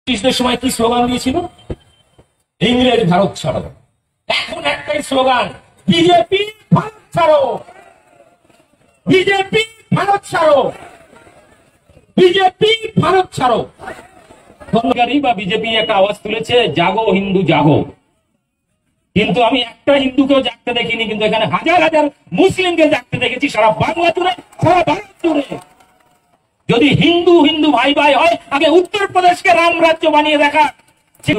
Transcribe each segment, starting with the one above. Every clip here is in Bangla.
ব্রিটিশদের সময় কি স্লোগান দিয়েছিল? ইংরেজ ভারত ছাড়ো। এখন একটাই স্লোগান, বিজেপি ভারত ছাড়ো, বিজেপি ভারত ছাড়ো, বিজেপি ভারত ছাড়ো। বা বিজেপি একটা আওয়াজ তুলেছে, জাগো হিন্দু জাগো। কিন্তু আমি একটা হিন্দুকেও জাগতে দেখিনি, কিন্তু এখানে হাজার হাজার মুসলিমকে জাগতে দেখেছি সারা বাংলা জুড়ে, সারা ভারত জুড়ে। যদি হিন্দু হিন্দু ভাই ভাই হয়, আগে উত্তরপ্রদেশকে রাম রাজ্য বানিয়ে দেখা।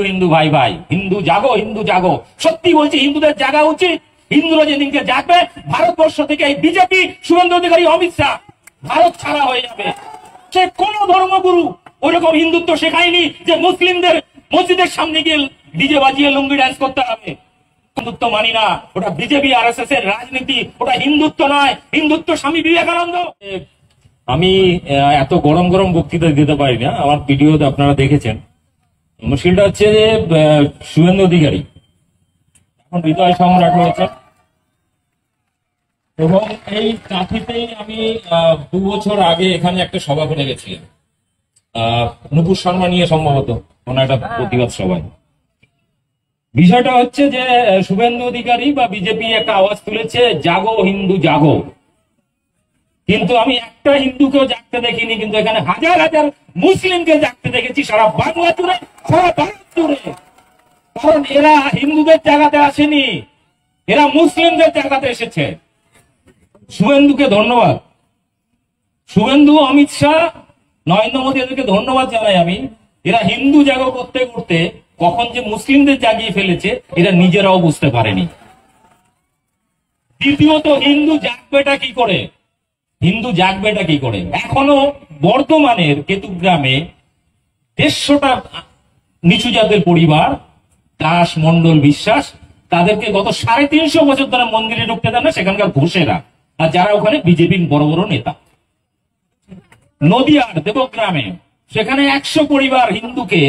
হিন্দু ভাই ভাই, হিন্দু জাগো, হিন্দু জাগো। সত্যি বলছি, হিন্দুদের জাগা উচিত। হিন্দুরা যেদিনকে জাগবে, ভারতবর্ষ থেকে এই বিজেপি, শুভেন্দু অধিকারী, অমিত শাহ ভারত ছাড়া হয়ে যাবে। সে কোন ধর্মগুরু ওইরকম হিন্দুত্ব শেখায়নি যে মুসলিমদের মসজিদের সামনে গিয়ে ডিজে বাজিয়ে লুঙ্গি ডান্স করতে হবে। হিন্দুত্ব মানি না, ওটা বিজেপি RSS এর রাজনীতি, ওটা হিন্দুত্ব নয়। হিন্দুত্ব স্বামী বিবেকানন্দ। আমি এত গরম গরম বক্তৃতা দিতে পারি না, আমার ভিডিওতে আপনারা দেখেছেন। মুশকিলটা হচ্ছে যে শুভেন্দু অধিকারী এখন হৃদয় সম্রাট হয়েছে, এবং এই কাঁথিতেই আমি 2 বছর আগে এখানে একটা সভা করে গেছিলাম, নুপুর শর্মা নিয়ে সম্ভবত কোনো একটা প্রতিবাদ সভায়। বিষয়টা হচ্ছে যে শুভেন্দু অধিকারী বা বিজেপি একটা আওয়াজ তুলেছে, জাগো হিন্দু জাগো। কিন্তু আমি একটা হিন্দুকেও জাগতে দেখিনি, কিন্তু এখানে হাজার হাজার মুসলিমকে জাগতে দেখেছি সারা বাংলা জুড়ে, সারা ভারত জুড়ে। কারণ এরা হিন্দুদের জায়গাতে আসেনি, এরা মুসলিমদের জায়গাতে এসেছে। শুভেন্দুকে ধন্যবাদ, শুভেন্দু, অমিত শাহ, নরেন্দ্র মোদী, এদেরকে ধন্যবাদ জানাই আমি। এরা হিন্দু জাগো করতে করতে কখন যে মুসলিমদের জাগিয়ে ফেলেছে এরা নিজেরাও বুঝতে পারেনি। দ্বিতীয়ত, হিন্দু জাগবেটা কি করে? হিন্দু জাগবেটা কি করে? এখনো বর্ধমানের কেতুগ্রামে 150টা নিচু জাতের পরিবার, দাস, মন্ডল, বিশ্বাস, তাদেরকে গত 350 বছর ধরে মন্দিরে ঢুকতে দেন না সেখানকার ঘোষেরা, আর যারা ওখানে বিজেপির বড় বড় নেতা। নদিয়ার দেবগ্রামে সেখানে 100 পরিবার হিন্দুকে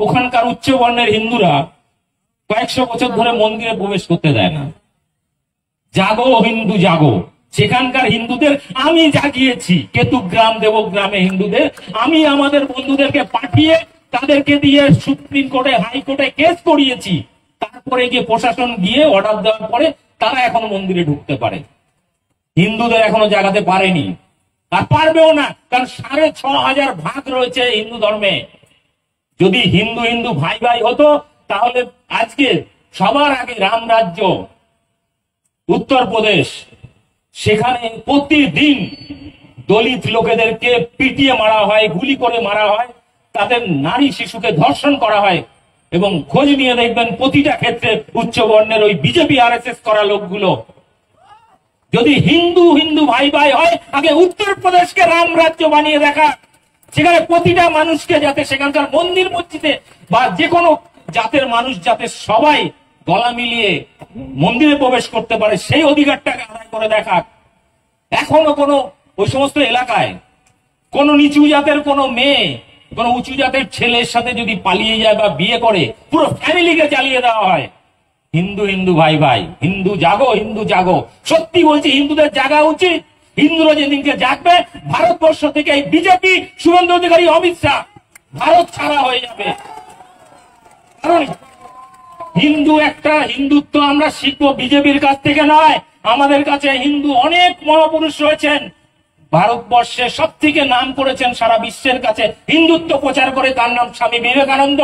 ওখানকার উচ্চ বর্ণের হিন্দুরা কয়েকশো বছর ধরে মন্দিরে প্রবেশ করতে দেয় না। জাগো হিন্দু জাগো। সেখানকার হিন্দুদের আমি জাগিয়েছি, কেতুগ্রাম দেবগ্রামে হিন্দুদের আমি আমাদের বন্ধুদেরকে পাঠিয়ে তাদেরকে দিয়ে সুপ্রিম কোর্টে, হাইকোর্টে কেস করিয়েছি। তারপরে গিয়ে প্রশাসন গিয়ে অর্ডার দেওয়ার পরে তারা এখন মন্দিরে ঢুকতে পারে। হিন্দুদের এখনো জাগাতে পারেনি, আর পারবেও না, কারণ 6500 ভাগ রয়েছে হিন্দু ধর্মে। যদি হিন্দু হিন্দু ভাই ভাই হতো, তাহলে আজকে সবার আগে রাম রাজ্য, উত্তরপ্রদেশ, সেখানে প্রতিদিন দলিত লোকেদেরকে পিটিয়ে মারা হয়, গুলি করে মারা হয়, তাদের নারী শিশুকে ধর্ষণ করা হয়। এবং খোঁজ নিয়ে দেখবেন প্রতিটা ক্ষেত্রে উচ্চ বর্ণের ওই বিজেপি RSS করা লোকগুলো। যদি হিন্দু হিন্দু ভাই ভাই হয়, আগে উত্তরপ্রদেশকে রাম রাজ্য বানিয়ে দেখা। সেখানে প্রতিটা মানুষকে যাতে সেখানকার মন্দির মসজিদে বা যে কোনো জাতের মানুষ যাতে সবাই গলা মিলিয়ে মন্দিরে প্রবেশ করতে পারে, সেই অধিকারটাকে আদায় করে দেখা। এখনো কোনো ওই সমস্ত এলাকায় কোন নিচু জাতের কোনো মেয়ে কোন উঁচু জাতের ছেলের সাথে যদি পালিয়ে যায় বা বিয়ে করে, পুরো ফ্যামিলিকে চালিয়ে দেওয়া হয়। হিন্দু হিন্দু ভাই ভাই, হিন্দু জাগো, হিন্দু জাগো। সত্যি বলছি, হিন্দুদের জাগা উচিত। হিন্দুরা যেদিনকে জাগবে, ভারতবর্ষ থেকে এই বিজেপি, শুভেন্দু অধিকারী, অমিত শাহ ভারত ছাড়া হয়ে যাবে। কারণ হিন্দু একটা হিন্দুত্ব আমরা শিখবো বিজেপির কাছ থেকে নয়। আমাদের কাছে হিন্দু অনেক মহাপুরুষ রয়েছেন। ভারতবর্ষে সব থেকে নাম করেছেন সারা বিশ্বের কাছে হিন্দুত্ব প্রচার করে, তার নাম স্বামী বিবেকানন্দ।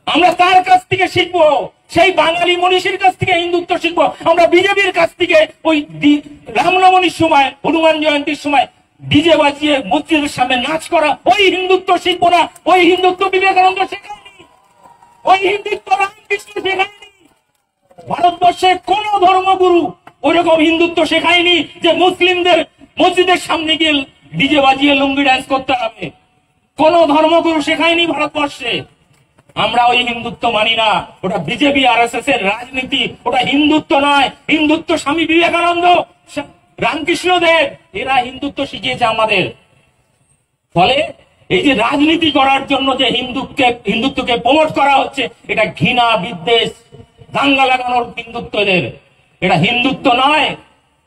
আমরা তার কাছ থেকে শিখবো, সেই বাঙালি মনীষীর কাছ থেকে হিন্দুত্ব শিখবো। আমরা বিজেপির কাছ থেকে ওই রামনবমীর সময়, হনুমান জয়ন্তীর সময় ডিজে বাজিয়ে মসজিদের সামনে নাচ করা, ওই হিন্দুত্ব শিখবো না। ওই হিন্দুত্ব বিবেকানন্দ শেখায়নি, ওই হিন্দুত্ব রামকৃষ্ণ শেখায়নি। ভারতবর্ষে কোন ধর্মগুরু ওইরকম হিন্দুত্ব শেখায়নি যে মুসলিমদের মসজিদের সামনে গিয়ে ডিজে বাজিয়ে লুঙ্গি ডান্স করতে হবে। কোন ধর্মগুরু শেখায়নি ভারতবর্ষে। আমরা ওই হিন্দুত্ব মানি না, ওটা বিজেপি RSS এর রাজনীতি, ওটা হিন্দুত্ব নয়। হিন্দুত্ব স্বামী বিবেকানন্দ, রামকৃষ্ণ দেব, এরা হিন্দুত্ব শিখিয়েছে আমাদের। ফলে এই যে রাজনীতি করার জন্য যে হিন্দুত্বকে প্রমোট করা হচ্ছে, এটা ঘৃণা, বিদ্বেষ, দাঙ্গা লাগানোর হিন্দুত্বদের, এটা হিন্দুত্ব নয়।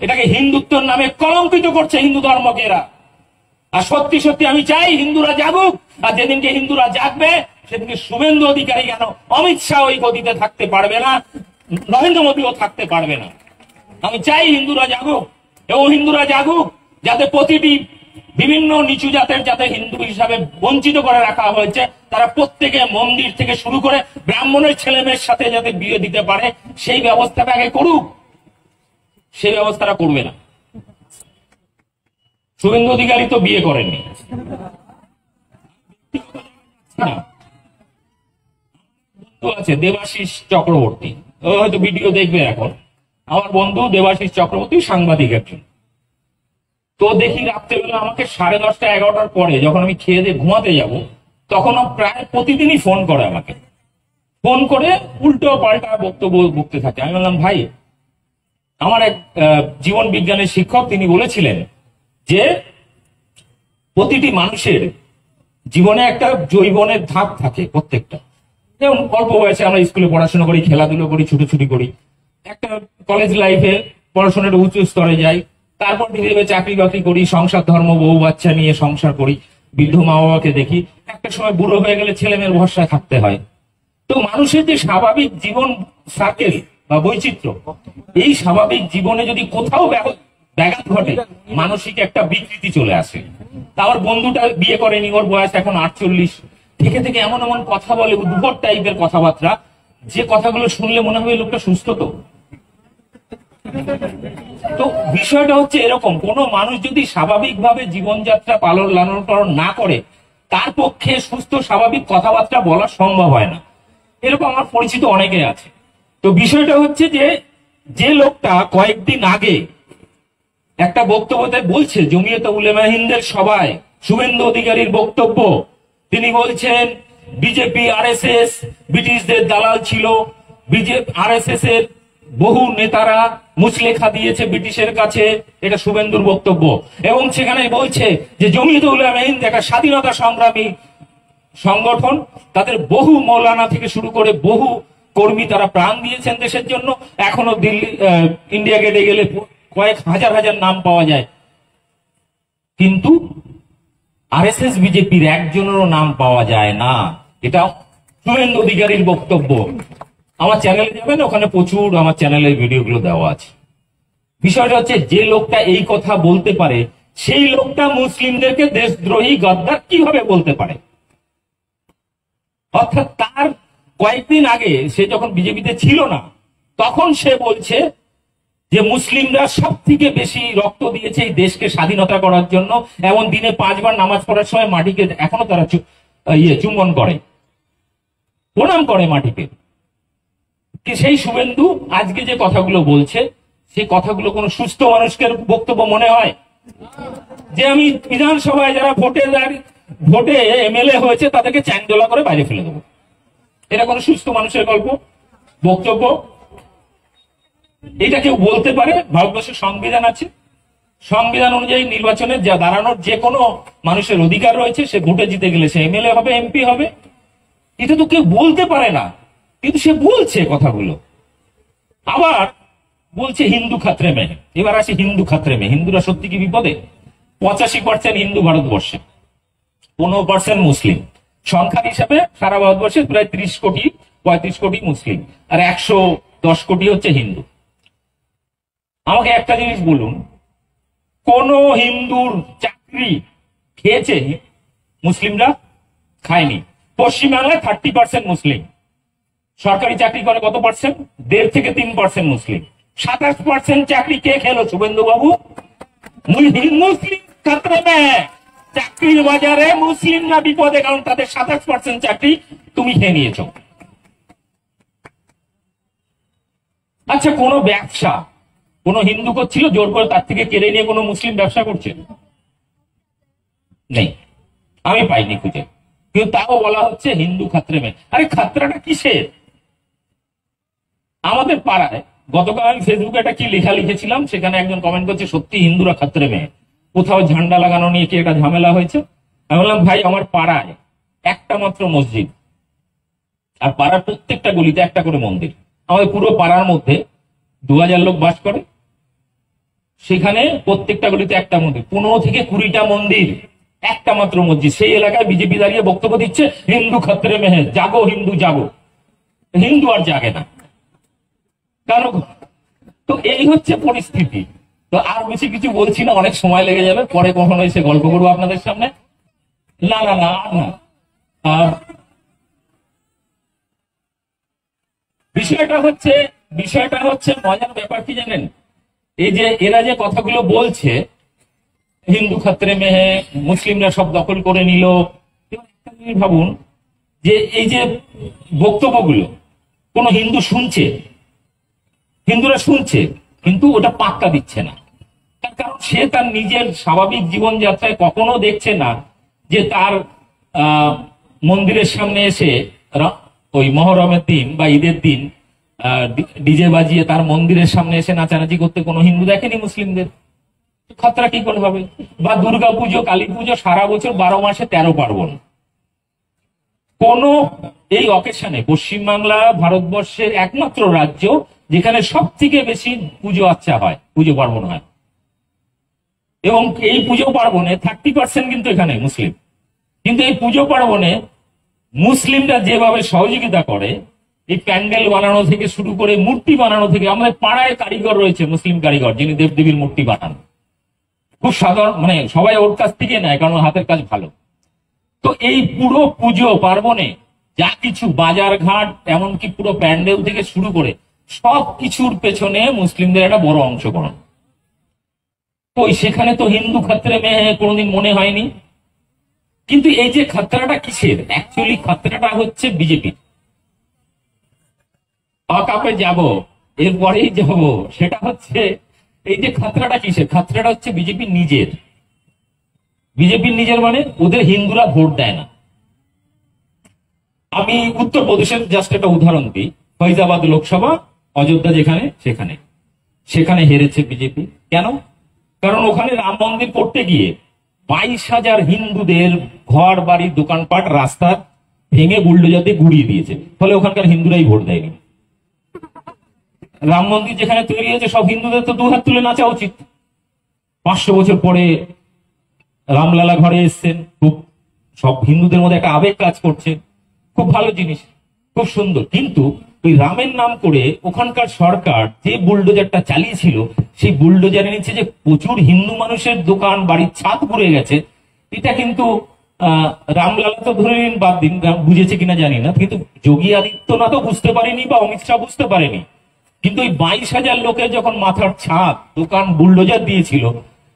এটাকে হিন্দুত্বের নামে কলঙ্কিত করছে হিন্দু ধর্মকে এরা। আর সত্যি সত্যি আমি চাই হিন্দুরা জাগুক, আর যেদিনকে হিন্দুরা জাগবে সেদিনকে শুভেন্দু অধিকারী কেন অমিত শাহ ওই গতিতে থাকতে পারবে না, নরেন্দ্র মোদীও থাকতে পারবে না। আমি চাই হিন্দুরা জাগুক, এবং হিন্দুরা জাগুক যাতে প্রতিটি বিভিন্ন নিচু জাতের যাতে হিন্দু হিসাবে বঞ্চিত করে রাখা হয়েছে তারা প্রত্যেকে মন্দির থেকে শুরু করে ব্রাহ্মণের ছেলে মেয়ের সাথে যাতে বিয়ে দিতে পারে সেই ব্যবস্থাটা আগে করুক। সেই ব্যবস্থাটা করবে না। শুভেন্দু অধিকারী তো বিয়ে করেননি। বন্ধু আছে দেবাশিস চক্রবর্তী, ও হয়তো ভিডিও দেখবে এখন। আমার বন্ধু দেবাশিস চক্রবর্তী সাংবাদিক একজন। তো দেখি রাত্রেবেলা আমাকে 10:30 11টার পরে যখন আমি খেয়ে দিয়ে ঘুমাতে যাব তখন প্রায় প্রতিদিনই ফোন করে আমাকে, ফোন করে উল্টো পাল্টা বক্তব্য বকতে থাকে। আমি বললাম ভাই, আমার এক জীবন বিজ্ঞানের শিক্ষক তিনি বলেছিলেন যে প্রতিটি মানুষের জীবনে একটা যৌবনের ধাপ থাকে প্রত্যেকটা। যেমন অল্প বয়সে আমরা স্কুলে পড়াশোনা করি, খেলাধুলো করি, ছুটোছুটি করি, একটা কলেজ লাইফে পড়াশোনার উচ্চ স্তরে যাই, তারপর ধীরে ধীরে চাকরি বাকরি করি, সংসার ধর্ম বউ বাচ্চা নিয়ে সংসার করি, বৃদ্ধ মা বাবাকে দেখি, একটা সময় বুড়ো হয়ে গেলে ছেলে মেয়ের ভরসায় থাকতে হয়। তো মানুষের যে স্বাভাবিক জীবন সার্কেল বা বৈচিত্র্য, এই স্বাভাবিক জীবনে যদি কোথাও ব্যাঘাত ঘটে মানসিক একটা বিকৃতি চলে আসে। তার বন্ধুটা বিয়ে করেনি, ওর বয়স এখন 48, থেকে থেকে এমন এমন কথা বলে, উদ্ভট টাইপের কথাবার্তা, যে কথাগুলো শুনলে মনে হবে লোকটা সুস্থ। তো বিষয়টা হচ্ছে এরকম, কোন মানুষ যদি স্বাভাবিকভাবে জীবনযাত্রা লালন পালন না করে তার পক্ষে সুস্থ স্বাভাবিক কথাবার্তা বলা সম্ভব হয় না। এরকম আমার পরিচিত অনেকে আছে। তো বিষয়টা হচ্ছে যে লোকটা কয়েকদিন আগে একটা বক্তব্যতে বলছে জমিয়তে উলেমা হিন্দের সভায়, শুভেন্দু অধিকারীর বক্তব্য, তিনি বলছেন বিজেপি আরএসএস ব্রিটিশদের দালাল ছিল, বিজেপি আরএসএস এর বহু নেতারা মুচলেখা দিয়েছে ব্রিটিশের কাছে, এটা শুভেন্দুর বক্তব্য। এবং সেখানে বলছে যে জমিয়তে উলেমা হিন্দ একটা স্বাধীনতা সংগ্রামী সংগঠন, তাদের বহু মৌলানা থেকে শুরু করে বহু কর্মী তারা প্রাণ দিয়েছেন দেশের জন্য। এখনো দিল্লি ইন্ডিয়া গেটে গেলে কয়েক হাজার হাজার নাম পাওয়া যায়, কিন্তু আরএসএস বিজেপির একজনেরও নাম পাওয়া যায় না। এটা শুভেন্দু অধিকারীর বক্তব্য। আমার চ্যানেলে যাবেন, ওখানে প্রচুর আমার চ্যানেলের ভিডিওগুলো দেওয়া আছে। বিষয়টা হচ্ছে যে লোকটা এই কথা বলতে পারে সেই লোকটা মুসলিমদেরকে দেশদ্রোহী গদ্দার কিভাবে বলতে পারে? অর্থাৎ তার কয়েকদিন আগে সে যখন বিজেপিতে ছিল না তখন সে বলছে যে মুসলিমরা সব থেকে বেশি রক্ত দিয়েছে এই দেশকে স্বাধীনতা করার জন্য, এমন দিনে 5 বার নামাজ পড়ার সময় মাটিকে এখনো তারা চুম্বন করে, প্রণাম করে মাটিকে। কি সেই শুভেন্দু আজকে যে কথাগুলো বলছে সেই কথাগুলো কোন সুস্থ মানুষকে বক্তব্য মনে হয়? যে আমি বিধানসভায় যারা ভোটে এমএলএ হয়েছে তাদেরকে চ্যাংদোলা করে বাইরে ফেলে দেবো, এটা কোন সুস্থ মানুষের গল্প বক্তব্য? এটা কেউ বলতে পারে? ভারতবর্ষের সংবিধান আছে, সংবিধান অনুযায়ী নির্বাচনে যা দাঁড়ানোর যে কোনো মানুষের অধিকার রয়েছে, সে ভোটে জিতে গেলে সে এমএলএ হবে, এমপি হবে। এটা তো কেউ বলতে পারে না, কিন্তু সে বলছে কথাগুলো। আবার বলছে হিন্দু খাতরে মে। এবার আসে হিন্দু খাতরে মে। হিন্দুরা সত্যি কি বিপদে? 85% হিন্দু ভারতবর্ষে, 15% মুসলিম। সংখ্যার হিসাবে সারা ভারতবর্ষে প্রায় 30 কোটি 35 কোটি মুসলিম, আর 110 কোটি হচ্ছে হিন্দু। আমাকে একটা জিনিস বলুন, কোন হিন্দুর চাকরি খেয়েছে মুসলিমরা? খায়নি। পশ্চিমবাংলায় 30% মুসলিম সরকারি চাকরি করে, কত পার্সেন্ট? 1.5 থেকে 3% মুসলিম। 27% চাকরি কে খেলো শুভেন্দু বাবু? মুসলিম খাতরে মে। চাকরির বাজারে মুসলিমরা বিপদে, কারণ তাদের 27% চাকরি তুমি খেয়ে নিয়েছো। আচ্ছা, কোন ব্যবসা কোন হিন্দু করছিল জোর করে তার থেকে কেড়ে নিয়ে কোন মুসলিম ব্যবসা করছে? নেই, আমি পাইনি খুঁজে। কিন্তু তাও বলা হচ্ছে হিন্দু খাতরে মে। আরে খাতরাটা কিসের? আমাদের পাড়ায় গতকাল আমি ফেসবুকে একটা কি লেখা লিখেছিলাম, সেখানে একজন কমেন্ট করছে সত্যি হিন্দুরা খাতরে মে, কোথাও ঝান্ডা লাগানো নিয়ে কি একটা ঝামেলা হয়েছে। আমি বললাম ভাই, আমার পাড়ায় একটা মাত্র মসজিদ, আর পাড়ার প্রত্যেকটা গলিতে একটা করে মন্দির। আমাদের পুরো পাড়ার মধ্যে 2000 লোক বাস করে, সেখানে প্রত্যেকটা গলিতে একটা মন্দির, 15 থেকে 20টা মন্দির। একটা মাত্র মসজিদ, সেই এলাকায় বিজেপি দাঁড়িয়ে বক্তব্য দিচ্ছে হিন্দু খতরে মে হ্যায়, জাগো হিন্দু জাগো। হিন্দু আর জাগে না কারণ। তো এই হচ্ছে পরিস্থিতি। তো আর বেশি কিছু বলছি না, অনেক সময় লেগে যাবে, পরে কখনো এসে গল্প করবো আপনাদের সামনে। না না না না, বিষয়টা হচ্ছে মজার ব্যাপার কি জানেন, এই যে এরা যে কথাগুলো বলছে হিন্দু খাতরে মেহে, মুসলিমরা সব দখল করে নিল, ভাবুন যে এই যে বক্তব্যগুলো কোন হিন্দু শুনছে, হিন্দুরা শুনছে কিন্তু ওটা পাত্তা দিচ্ছে না। তার কারণ সে তার নিজের স্বাভাবিক জীবনযাত্রায় কখনো দেখছে না যে তার মন্দিরের সামনে এসে ওই মহরমের দিন বা ঈদের দিন ডিজে বাজিয়ে তার মন্দিরের সামনে এসে নাচানাচি করতে কোনো হিন্দু দেখেনি মুসলিমদের। খতরা কি করে হবে? বা দুর্গা পুজো, কালী পুজো, সারা বছর 12 মাসে 13 পার্বণ, কোন এই অকেশনে পশ্চিমবাংলা ভারতবর্ষের একমাত্র রাজ্য যেখানে সব থেকে বেশি পুজো আচ্ছা হয়, পুজো পার্বণ হয়। এবং এই পুজো পার্বণে 30% কিন্তু এখানে মুসলিম। কিন্তু এই পুজো পার্বণে মুসলিমরা যেভাবে সহযোগিতা করে, এই প্যান্ডেল বানানো থেকে শুরু করে মূর্তি বানানো থেকে, আমাদের পাড়ায় কারিগর রয়েছে মুসলিম কারিগর, যিনি দেবদেবীর মূর্তি বানান, খুব সাধারণ, মানে সবাই ওর কাছ থেকে নেয় কারণ হাতের কাজ ভালো। তো এই পুরো পুজো পার্বণে যা কিছু বাজার ঘাট, এমনকি পুরো প্যান্ডেল থেকে শুরু করে সব কিছুর পেছনে মুসলিমদের একটা বড় অংশগ্রহণ। তো সেখানে তো হিন্দু খাতরে মেয়ে কোনোদিন মনে হয়নি। কিন্তু এই যে খাতরাটা কিসের, অ্যাকচুয়ালি খাতরাটা হচ্ছে বিজেপি। অকাপে যাব, এরপরেই যাব, সেটা হচ্ছে এই যে খাতরাটা কিসের, খাতরাটা হচ্ছে বিজেপির নিজের। বিজেপির নিজের মানে ওদের হিন্দুরা ভোট দেয় না। আমি উত্তরপ্রদেশের জাস্ট একটা উদাহরণ দিই, ফৈজাবাদ লোকসভা, অযোধ্যা যেখানে, সেখানে হেরেছে বিজেপি। কেন? কারণ ওখানে রাম মন্দির করতে গিয়ে 22,000 হিন্দুদের ঘর বাড়ি দোকানপাট রাস্তা ভেঙে বুলডোজার দিয়ে গুড়িয়ে দিয়েছে, ফলে ওখানকার হিন্দুরাই ভোট দেয়নি। রাম মন্দির যেখানে তৈরি হয়েছে সব হিন্দুদের তো 2 হাত তুলে নাচা উচিত। 500 বছর পরে রামলালা ঘরে এসছেন, খুব সব হিন্দুদের মধ্যে একটা আবেগ কাজ করছে, খুব ভালো জিনিস, খুব সুন্দর। কিন্তু ওই রামের নাম করে ওখানকার সরকার যে বুলডোজারটা চালিয়েছিল, সেই বুলডোজারের নিচে যে প্রচুর হিন্দু মানুষের দোকান বাড়ির ছাদ পুড়ে গেছে, এটা কিন্তু রামলালা তো ধরে নিন, বাদ দিন, বুঝেছে কিনা জানি না, কিন্তু যোগী আদিত্যনাথও বুঝতে পারেনি বা অমিত শাহ বুঝতে পারেনি। কিন্তু ওই 22,000 লোকের যখন মাথার ছাদ দোকান বুলডোজার দিয়েছিল,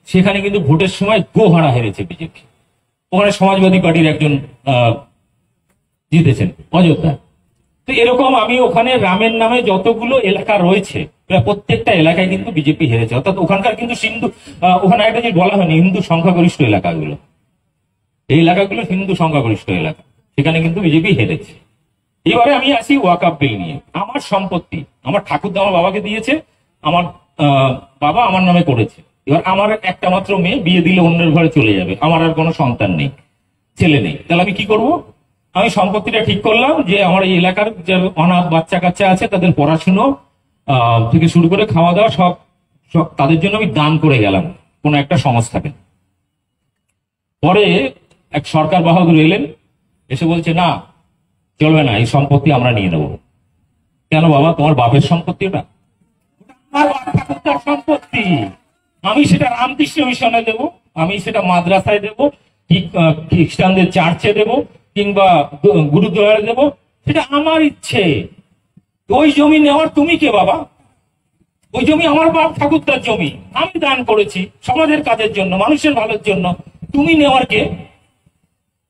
সেখানে কিন্তু ভোটের সময় গোহারা হেরেছে বিজেপি। ওখানে সমাজবাদী পার্টির একজন জিতেছেন অযোধ্যা। তো এরকম আমি ওখানে রামের নামে যতগুলো এলাকা রয়েছে, প্রায় প্রত্যেকটা এলাকায় কিন্তু বিজেপি হেরেছে। অর্থাৎ ওখানকার কিন্তু হিন্দু, ওখানে একটা যে বলা হয়নি হিন্দু সংখ্যাগরিষ্ঠ এলাকাগুলো, এই এলাকাগুলো হিন্দু সংখ্যাগরিষ্ঠ এলাকা, সেখানে কিন্তু বিজেপি হেরেছে। এবারে আমি আসি ওয়াকআপ বিল নিয়ে। আমার সম্পত্তি আমার ঠাকুরদা আমার বাবাকে দিয়েছে, আমার বাবা আমার নামে করেছে। এবার আমার একটা মাত্র মেয়ে, বিয়ে দিলে অন্যের ঘরে চলে যাবে, আমার আর কোনো সন্তান নেই, ছেলে নেই, তাহলে আমি কি করব? আমি সম্পত্তিটা ঠিক করলাম যে আমার এই এলাকার যে অনাথ বাচ্চা কাচ্চা আছে, তাদের পড়াশুনো থেকে শুরু করে খাওয়া দাওয়া সব সব তাদের জন্য আমি দান করে গেলাম কোনো একটা সংস্থাকে। পরে এক সরকার বাহাদুর এলেন, এসে বলছে না চলবে না, এই সম্পত্তি আমরা নিয়ে নেব। কেন বাবা, তোমার বাপের সম্পত্তি? ওটা আমার ঠাকুরদার সম্পত্তি, আমি সেটা রামকৃষ্ণ মিশনে দেব, আমি সেটা মাদ্রাসায় দেব, খ্রিস্টানদের চার্চে দেব, কিংবা গুরুদ্বারে দেব, সেটা আমার ইচ্ছে। ওই জমি নেওয়ার তুমি কে বাবা? ওই জমি আমার বাপ ঠাকুরদার জমি, আমি দান করেছি সমাজের কাজের জন্য, মানুষের ভালোর জন্য, তুমি নেওয়ার কে?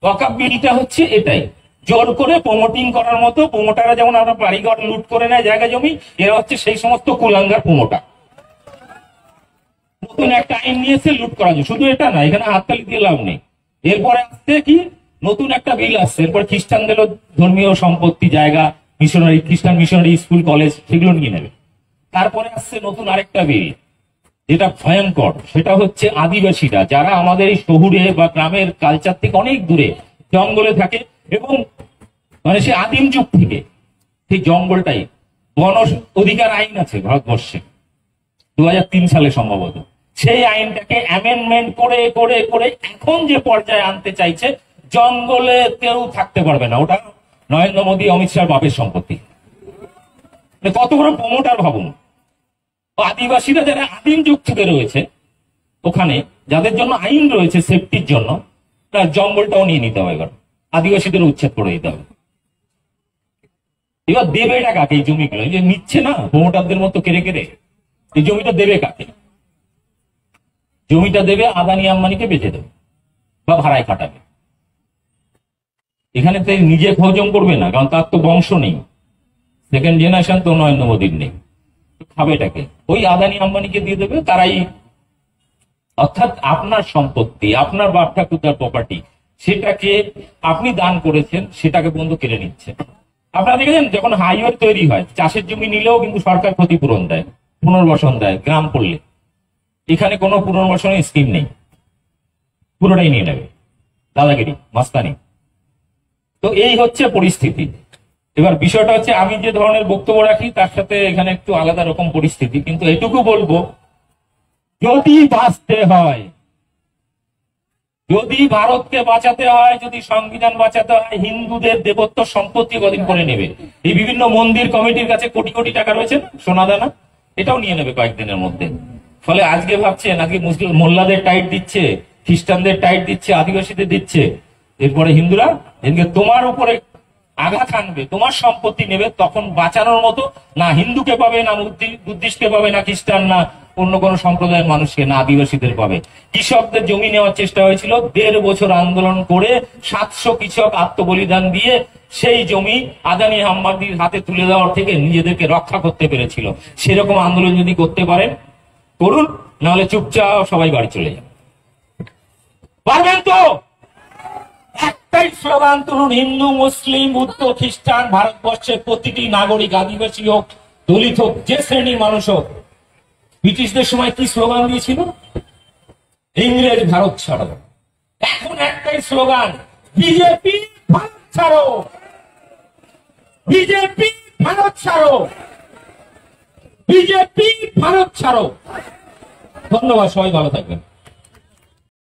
ওয়াকআপ বিলটা হচ্ছে এটাই, জোর করে প্রমোটিং করার মতো। প্রমোটাররা যেমন আমরা বাড়িঘর লুট করে নেয় জায়গা জমি, এরা হচ্ছে সেই সমস্ত কুলাঙ্গার প্রমোটার। নতুন একটা আইন নিয়েছে লুট করা যায়, শুধু এটা না, এখানে হাততালি দিয়ে লাভ নেই। এরপরে আসছে কি, নতুন একটা বিল আসছে, এরপর খ্রিস্টানদেরও ধর্মীয় সম্পত্তি, জায়গা, মিশনারি, খ্রিস্টান মিশনারি স্কুল কলেজ, সেগুলো নিয়ে নেবে। তারপরে আসছে নতুন আরেকটা বিল, যেটা ভয়ঙ্কর, সেটা হচ্ছে আদিবাসীরা, যারা আমাদের এই শহুরে বা গ্রামের কালচার থেকে অনেক দূরে জঙ্গলে থাকে, এবং মানে সে আদিম যুগ থেকে সেই জঙ্গলটাই, বন অধিকার আইন আছে ভারতবর্ষে 2003 সালে সম্ভবত, সেই আইনটাকে অ্যামেন্ডমেন্ট করে করে করে এখন যে পর্যায়ে আনতে চাইছে, জঙ্গলে কেউ থাকতে পারবে না। ওটা নরেন্দ্র মোদী অমিত শাহর বাপের সম্পত্তি। কত বড় প্রমোটার ভাবুন। আদিবাসীরা যারা আদিম যুগ থেকে রয়েছে ওখানে, যাদের জন্য আইন রয়েছে সেফটির জন্য, তার জঙ্গলটাও নিয়ে নিতে হবে। এবার আদিবাসীদের উচ্ছেদ করে দিতে হবে। এবার দেবে এটা কাকে? এই জমিগুলো যে নিচ্ছে না প্রমোটারদের মতো কেড়ে কেড়ে, এই জমিটা দেবে কাকে? জমিটা দেবে আদানি আম্বানিকে বেচে দেবে বা ভাড়ায় খাটাবে। এখানে তো নিজে হজম করবে না, কারণ তার তো বংশ নেই, সেকেন্ড জেনারেশন তো নরেন্দ্র মোদীর নেই। খাবে এটাকে, ওই আদানি আম্বানিকে দিয়ে দেবে। তারাই, অর্থাৎ আপনার সম্পত্তি, আপনার বাপ ঠাকুরদার প্রপার্টি, সেটাকে আপনি দান করেছেন, সেটাকে বন্ধু কেড়ে নিচ্ছে। আপনারা দেখেছেন যখন হাইওয়ে তৈরি হয়, চাষের জমি নিলেও কিন্তু সরকার ক্ষতিপূরণ দেয়, পুনর্বাসন দেয় গ্রাম পড়লে। এখানে কোনো পুনর্বাসনের স্কিম নেই, পুরোটাই নিয়ে নেবে, দাদাগিরি মাস্তানি। তো এই হচ্ছে পরিস্থিতি। এবার বিষয়টা হচ্ছে, আমি যে ধরনের বক্তব্য রাখি তার সাথে এখানে একটু আলাদা রকম পরিস্থিতি, কিন্তু এটুকু বলবো, যদি বাঁচতে হয়, যদি ভারতকে বাঁচাতে হয়, যদি সংবিধান বাঁচাতে হয়, হিন্দুদের দেবত্ব সম্পত্তি কদিন করে নেবে। এই বিভিন্ন মন্দির কমিটির কাছে কোটি কোটি টাকা রয়েছে, সোনা দানা, এটাও নিয়ে নেবে কয়েকদিনের মধ্যে। ফলে আজকে ভাবছে নাকি মুসলিম মোল্লাদের টাইট দিচ্ছে, খ্রিস্টানদের টাইট দিচ্ছে, আদিবাসীদের দিচ্ছে, এরপরে হিন্দুরা এদিকে তোমার উপরে আঘাত আনবে, তোমার সম্পত্তি নেবে, তখন বাঁচানোর মতো না হিন্দুকে পাবে, না বুদ্ধিস্টকে পাবে, না খ্রিস্টান, না অন্য কোনো সম্প্রদায়ের মানুষকে, না আদিবাসীদের পাবে। কৃষকদের জমি নেওয়ার চেষ্টা হয়েছিল, 1.5 বছর আন্দোলন করে 700 কৃষক আত্মবলিদান দিয়ে সেই জমি আদানি আম্বানির হাতে তুলে দেওয়ার থেকে নিজেদেরকে রক্ষা করতে পেরেছিল। সেরকম আন্দোলন যদি করতে পারেন করুন, নাহলে চুপচাপ সবাই বাড়ি চলে যান। পারবেন তো? একটাই স্লোগান তুলুন, হিন্দু, মুসলিম, বৌদ্ধ, খ্রিস্টান, ভারতবর্ষের প্রতিটি নাগরিক, আদিবাসী হোক, দলিত হোক, যে শ্রেণীর মানুষ হোক। ব্রিটিশদের সময় কি স্লোগান দিয়েছিল? ইংরেজ ভারত ছাড়ো। এখন একটাই স্লোগান, বিজেপি ভারত ছাড়ো, বিজেপি ভারত ছাড়ো, বিজেপি ভারত ছাড়ো। ধন্যবাদ, সবাই ভালো থাকবেন।